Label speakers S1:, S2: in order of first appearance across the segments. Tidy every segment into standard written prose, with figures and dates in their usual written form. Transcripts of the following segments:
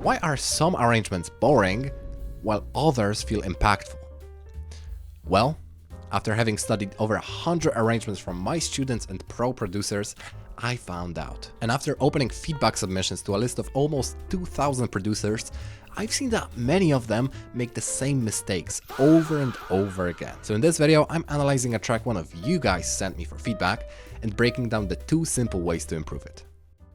S1: Why are some arrangements boring while others feel impactful? Well, after having studied over 100 arrangements from my students and pro producers, I found out. And after opening feedback submissions to a list of almost 2,000 producers, I've seen that many of them make the same mistakes over and over again. So in this video, I'm analyzing a track one of you guys sent me for feedback and breaking down the 2 simple ways to improve it.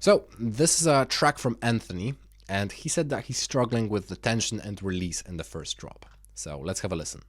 S1: So this is a track from Anthony, and he said that he's struggling with the tension and release in the first drop. So let's have a listen.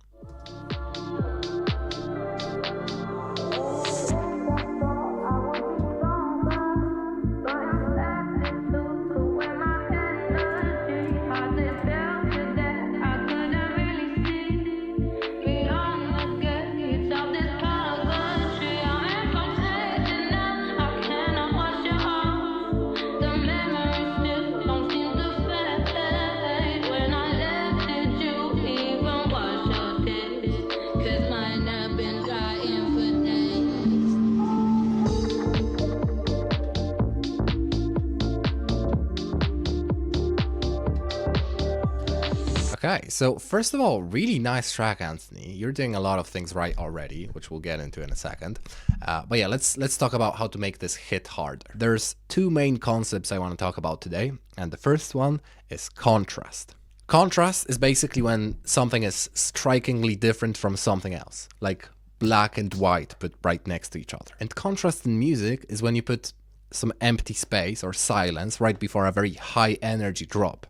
S1: Okay, so first of all, really nice track, Anthony. You're doing a lot of things right already, which we'll get into in a second. But yeah, let's talk about how to make this hit harder. There's 2 main concepts I want to talk about today, and the first one is contrast. Contrast is basically when something is strikingly different from something else, like black and white put right next to each other. And contrast in music is when you put some empty space or silence right before a very high energy drop.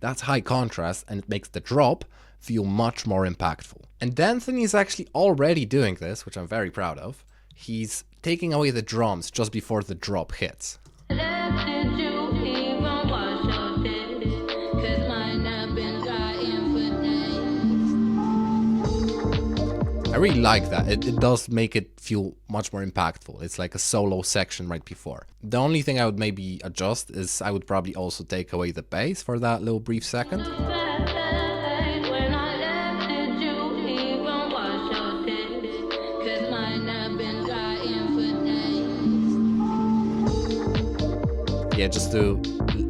S1: That's high contrast, and it makes the drop feel much more impactful. And Anthony is actually already doing this, which I'm very proud of. He's taking away the drums just before the drop hits. I really like that. It does make it feel much more impactful. It's like a solo section right before. The only thing I would maybe adjust is I would probably also take away the bass for that little brief second. Yeah, just to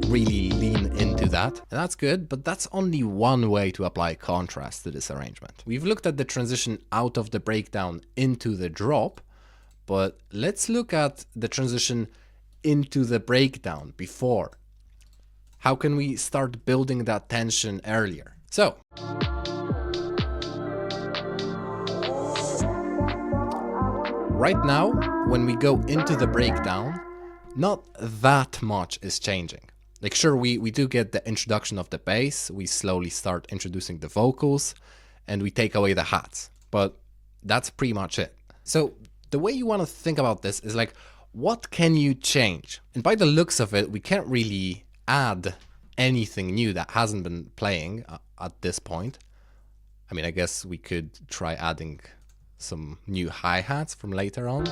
S1: really lean into that. And that's good, but that's only one way to apply contrast to this arrangement. We've looked at the transition out of the breakdown into the drop, but let's look at the transition into the breakdown before. How can we start building that tension earlier? So, right now, when we go into the breakdown, not that much is changing. Like, sure, we do get the introduction of the bass, we slowly start introducing the vocals, and we take away the hats, but that's pretty much it. So the way you want to think about this is like, what can you change? And by the looks of it, we can't really add anything new that hasn't been playing at this point. I mean, I guess we could try adding some new hi-hats from later on.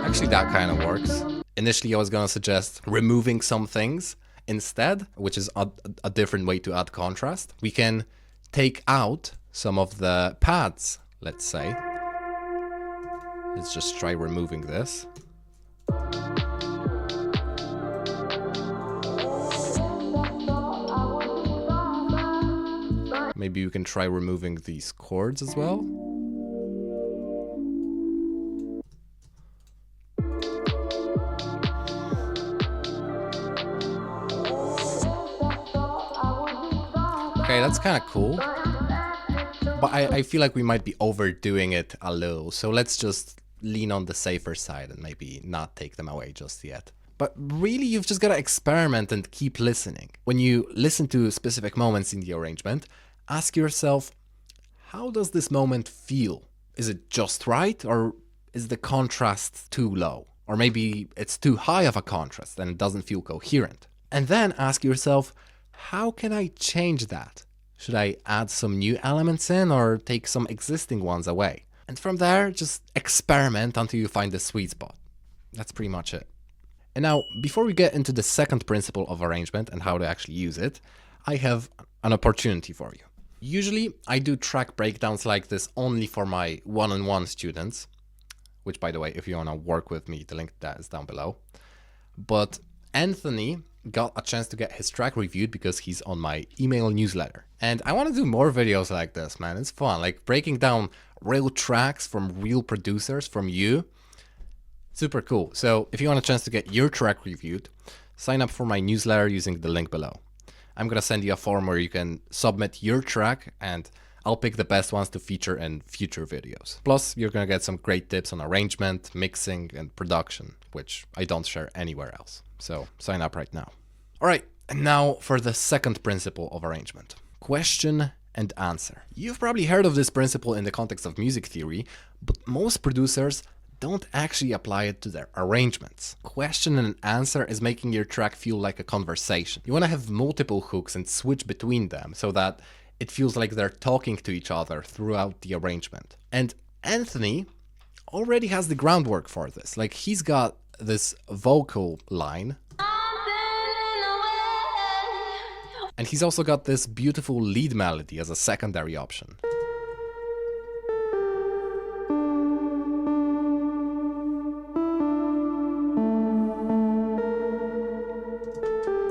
S1: Actually, that kind of works. Initially, I was going to suggest removing some things instead, which is a different way to add contrast. We can take out some of the pads, let's say. Let's just try removing this. Maybe you can try removing these chords as well. Okay, that's kind of cool, but I feel like we might be overdoing it a little, so let's just lean on the safer side and maybe not take them away just yet. But really, you've just got to experiment and keep listening. When you listen to specific moments in the arrangement, ask yourself, how does this moment feel? Is it just right, or is the contrast too low? Or maybe it's too high of a contrast and it doesn't feel coherent. And then ask yourself, how can I change that? Should I add some new elements in or take some existing ones away? And from there, just experiment until you find the sweet spot. That's pretty much it. And now, before we get into the second principle of arrangement and how to actually use it, I have an opportunity for you. Usually, I do track breakdowns like this only for my one-on-one students, which by the way, if you want to work with me, the link to that is down below. But Anthony got a chance to get his track reviewed because he's on my email newsletter. And I want to do more videos like this, man. It's fun, like breaking down real tracks from real producers, from you. Super cool. So if you want a chance to get your track reviewed, sign up for my newsletter using the link below. I'm gonna send you a form where you can submit your track and I'll pick the best ones to feature in future videos. Plus, you're gonna get some great tips on arrangement, mixing, and production, which I don't share anywhere else. So sign up right now. All right, and now for the second principle of arrangement: question and answer. You've probably heard of this principle in the context of music theory, but most producers don't actually apply it to their arrangements. Question and answer is making your track feel like a conversation. You want to have multiple hooks and switch between them so that it feels like they're talking to each other throughout the arrangement. And Anthony already has the groundwork for this. Like, he's got this vocal line, and he's also got this beautiful lead melody as a secondary option.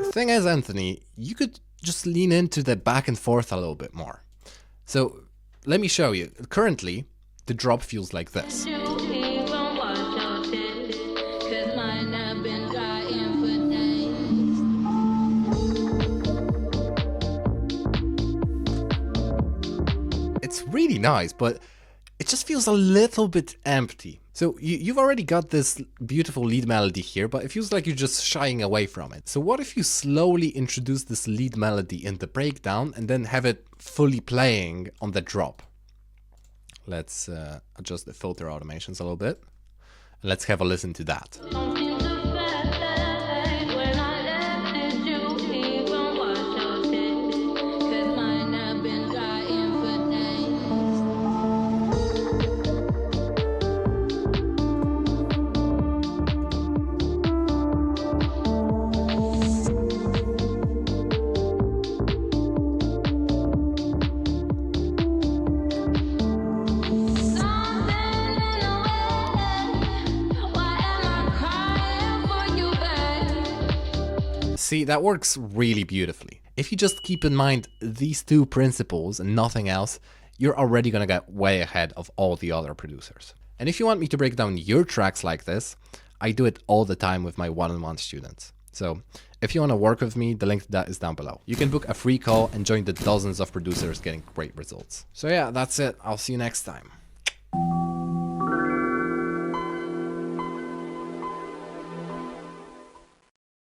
S1: The thing is, Anthony, you could just lean into the back and forth a little bit more. So let me show you. Currently, the drop feels like this. It's really nice, but it just feels a little bit empty. So you've already got this beautiful lead melody here, but it feels like you're just shying away from it. So what if you slowly introduce this lead melody in the breakdown and then have it fully playing on the drop? Let's adjust the filter automations a little bit. Let's have a listen to that. See, that works really beautifully. If you just keep in mind these two principles and nothing else, you're already gonna get way ahead of all the other producers. And if you want me to break down your tracks like this, I do it all the time with my one-on-one students. So if you want to work with me, the link to that is down below. You can book a free call and join the dozens of producers getting great results. So yeah, that's it. I'll see you next time.